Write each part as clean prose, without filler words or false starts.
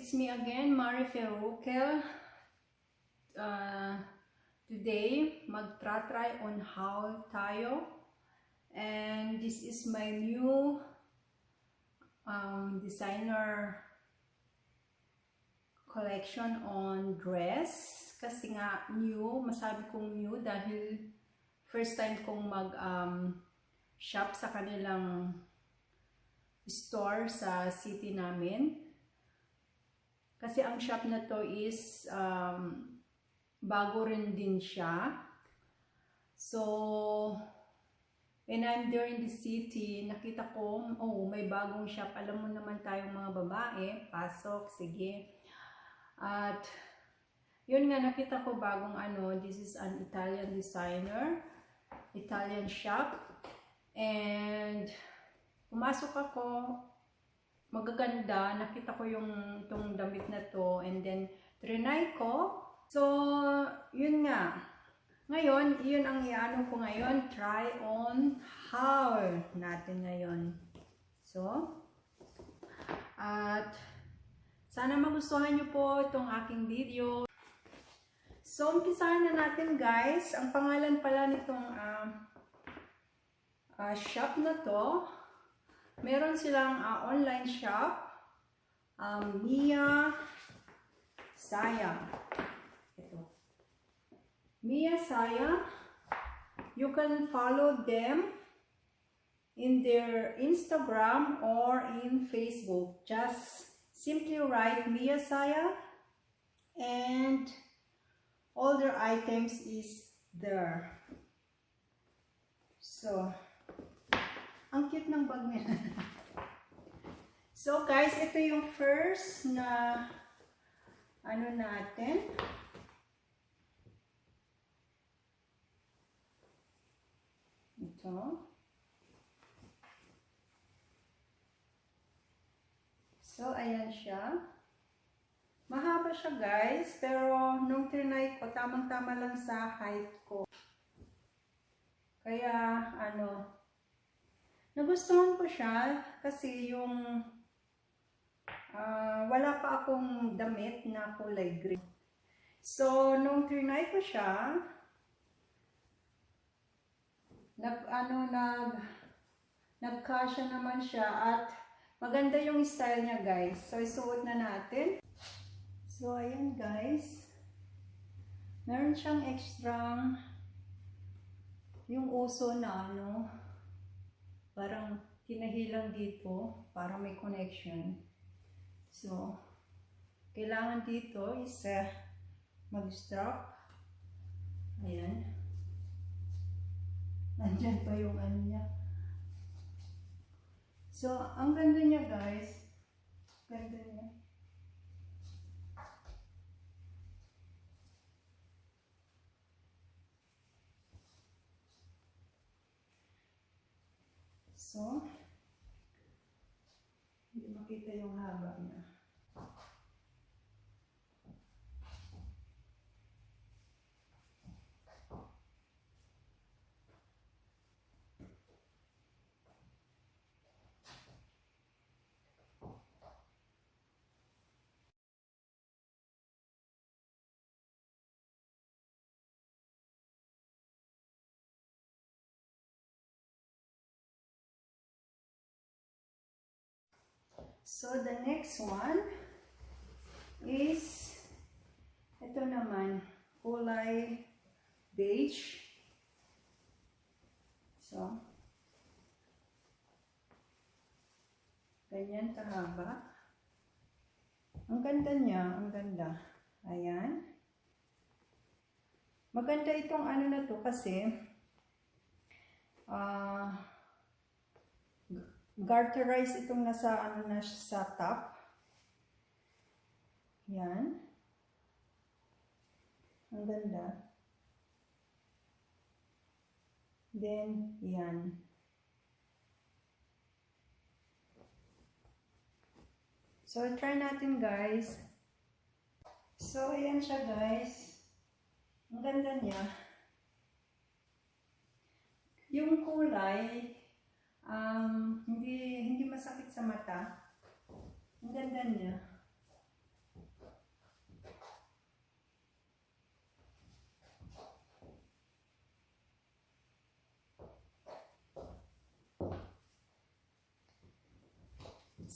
it's me again, Mari Ferrukel. Today, magtra-try on haul tayo. And this is my new designer collection on dress. Kasi nga new, masabi kong new dahil first time kong shop sa kanilang store sa city namin. Kasi ang shop na to is bago rin din siya. So, when I'm there in the city, nakita ko, oh, may bagong shop. Alam mo naman tayong mga babae, pasok, sige. At, yun nga, nakita ko bagong this is an Italian designer, Italian shop. And, pumasok ako, magaganda, nakita ko itong damit na to, and then trinay ko. So, yun nga. Ngayon, yun ang iano ko ngayon, try on haul natin ngayon. So, at sana magustuhan nyo po itong aking video. So, umpisahan na natin guys. Ang pangalan pala nitong shop na to, meron silang online shop, Mia Saya. Ito. Mia Saya. You can follow them in their Instagram or in Facebook. Just simply write Mia Saya and all their items is there. So, ang cute ng bag nila. So guys, ito yung first na natin. Ito. So ayan siya. Mahaba siya guys, pero nung trinay ko, tamang-tama lang sa height ko. Kaya nagustuhan ko siya kasi yung wala pa akong damit na kulay green. So, nung trinay ko siya, nagkasya naman siya at maganda yung style niya guys. So, isuot na natin. So, ayan guys. Meron siyang extra yung uso na parang tinahilang dito para may connection. So, kailangan dito is mag-strap. Ayan. Nandyan pa yung niya. So, ang ganda niya guys. Ganda niya. So, hindi makita yung haba niya. So, the next one is, ito naman, kulay beige. So, ganyan kahaba. Ang ganda niya, ang ganda. Ayan. Maganda itong na to kasi, garterize itong nasa na sa top. Yan. Ang ganda. Then, yan. So, try natin guys. So, ayan siya guys. Ang ganda niya. Yung kulay, hindi masakit sa mata. Ang ganda niya.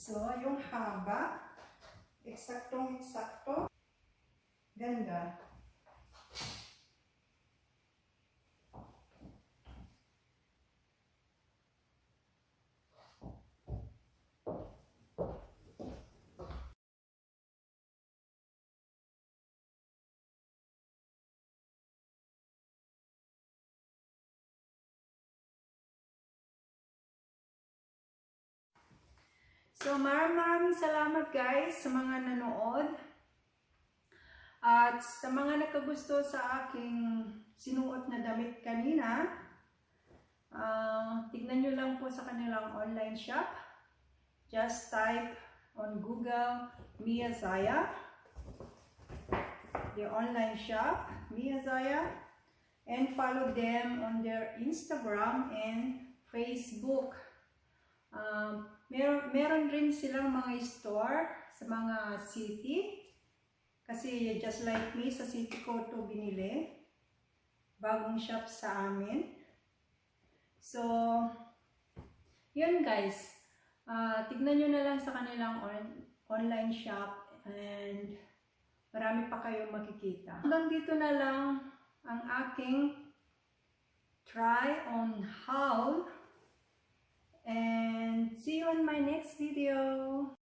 So, yung haba, eksaktong-eksakto. Ganda. So, maraming salamat guys sa mga nanood. At sa mga nakagusto sa aking sinuot na damit kanina, tignan nyo lang po sa kanilang online shop. Just type on Google, Mia Zaya. The online shop, Mia Zaya. And follow them on their Instagram and Facebook. Meron rin silang mga store sa mga city. Kasi just like me, sa city ko ito binili. Bagong shop sa amin. So, yun guys. Tignan nyo na lang sa kanilang online shop and marami pa kayong makikita. Hanggang dito na lang ang aking try on haul. And see you on my next video.